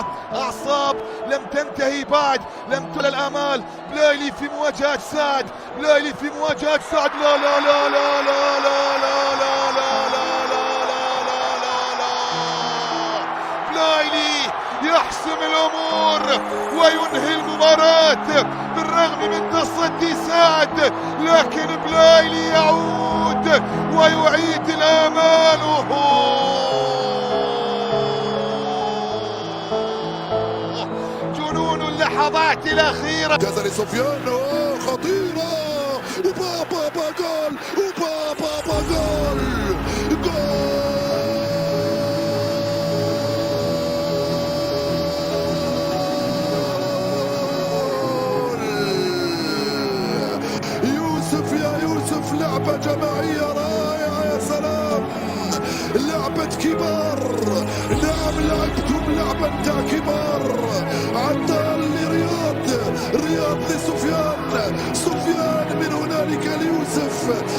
الله أعصاب لم تنتهي بعد، لم تولى الآمال. بلايلي في مواجهة سعد، بلايلي في مواجهة سعد. لا لا لا لا لا لا لا لا لا لا لا لا لا. بلايلي يحسم الأمور وينهي المباراة بالرغم من تصدي سعد، لكن بلايلي يعود ويعيد الآمال. جنون اللحظات الأخيرة. جزري سفيان خطيرة، وبابا جول، وبابا جول، جول. يوسف يا يوسف، لعبة جماعية رائعة، يا سلام، لعبة كبار. نعم لعبتم لعبة تاع كبار. عطال لرياض، رياض لسفيان، سفيان من هنالك ليوسف،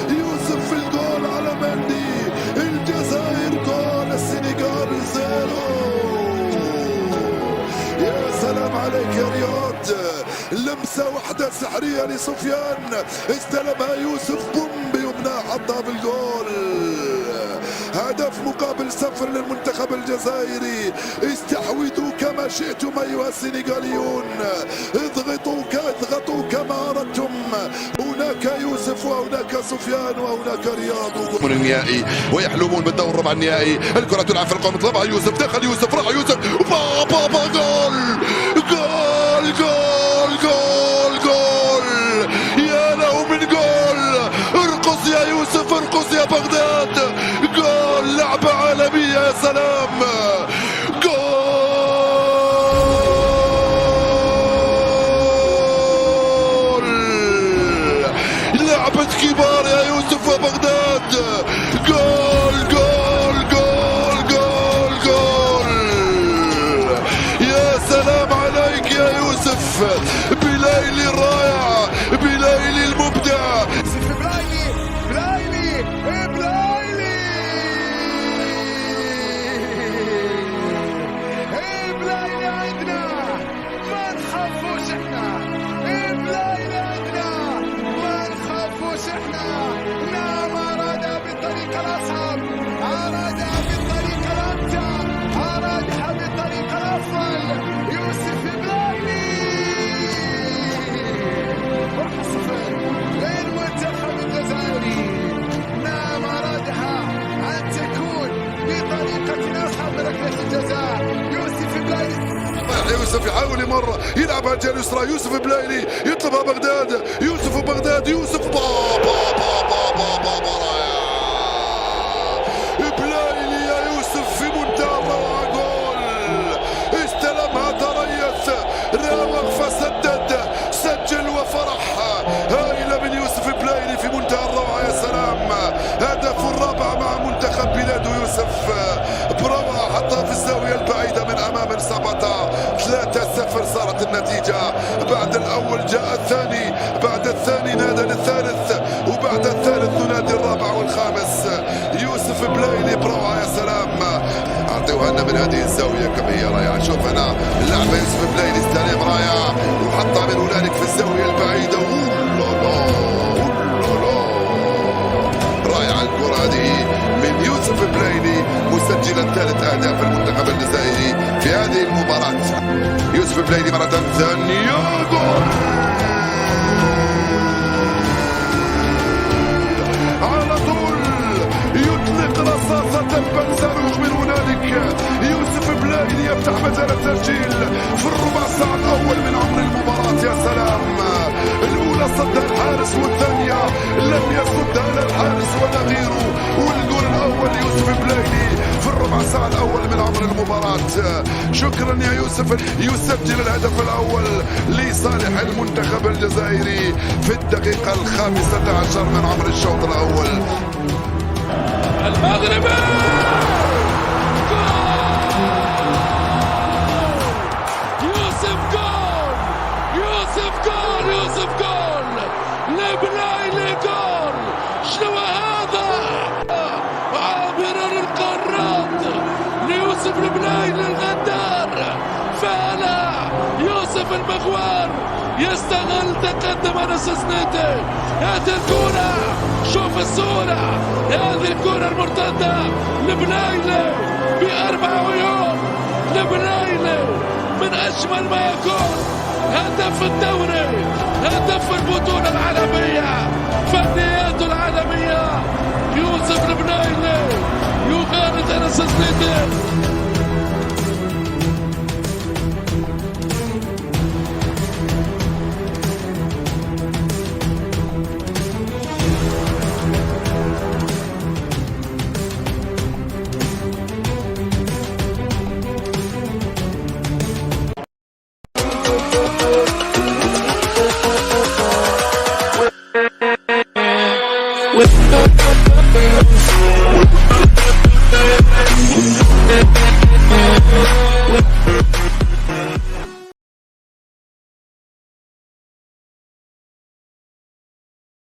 يوسف في الجول على مندي. الجزائر جول، السنغال 0. يا سلام عليك يا رياض، لمسة واحدة سحرية لسفيان، استلمها يوسف بوم بيمنى، حطها بالجول. هدف مقابل 0 للمنتخب الجزائري. استحوذوا كما شئتم أيها السنغاليون، اضغطوا كما أردتم. هناك يوسف وهناك سفيان وهناك رياض. من النهائي ويحلمون بالدور الربع النهائي. الكرة تلعب في القوم، طلبها يوسف، دخل يوسف، راح يوسف، بابا جول، جول جول جول جول. يا له من جول، ارقص يا يوسف، ارقص يا بغداد. جول، لعبة عالمية، يا سلام، جول. لعبة كبار يا يوسف وبغداد. جول جول جول جول جول. يا سلام عليك يا يوسف، بلايلي الرائع، بلايلي المبدع. بلايلي عندنا، ما نخافوش احنا. بلايلي عندنا، ما نخافوش احنا. نعم، أراد بالطريقة الأصعب، أراد بالطريقة الأمتع، أرادها بالطريقة الأفضل. يوسف بلايلي فرحة صفر للمنتخب الجزائري. نعم، أرادها أن تكون بطريقة أصعب من ركلة الجزاء. يوسف بلايلي، يوسف يحاول مرة يلعبها جهة اليسرى، يوسف بلايلي يطلبها بغداد، يوسف بغداد، يوسف بابا بلايلي يا يوسف في منتهى الروعة. جول، استلمها تريث، راوغ فسدد، سجل وفرح. هائلة من يوسف بلايلي في منتهى الروعة، يا سلام. هدف الرابع مع منتخب بلاده يوسف، بروعة، حطها في الزاوية البعيدة من أمام السبطة. 3-0 صارت النتيجة. بعد الأول جاء الثاني، بعد الثاني نادى للثالث، وبعد الثالث ننادي الرابع والخامس. يوسف بلايلي بروعة، يا سلام. أعطوها لنا من هذه الزاوية كم هي رائعة. شوف هنا اللعبة، يوسف بلايلي استلم رائع، وحطها من هنالك في الزاوية البعيدة. رائعة الكرة هذه من يوسف بلايلي، مسجلا 3 أهداف المنتخب الجزائري في هذه المباراة. يوسف بلايلي مرة ثانية، جول على طول، يطلق رصاصة بل صاروخ من هنالك. يوسف بلايلي يفتح مجال التسجيل في الربع ساعة الأول من عمر المباراة. يا سلام، الأولى صدها الحارس، والثانية لم يصدها لا الحارس ولا غيره. والجول الأول يوسف بلايلي في الربع ساعة الأول من عمر المباراة. شكرا يا يوسف. يسجل الهدف الأول لصالح المنتخب الجزائري في الدقيقة 15 من عمر الشوط الأول. المغربي يوسف جول، يوسف جول، يوسف جول لبلايلي، جول. شنو هذا؟ عابر للقارات ليوسف البلايلي الغدار المغوار يستغل تقدم أنس سنيتي. هذه الكرة، شوف الصورة، هذه الكرة المرتدة لبلايلي ب4 عيون. لبلايلي من أجمل ما يكون، هدف الدوري، هدف البطولة العالمية، فنياته العالمية. يوسف البلايلي يغالط أنس سنيتي.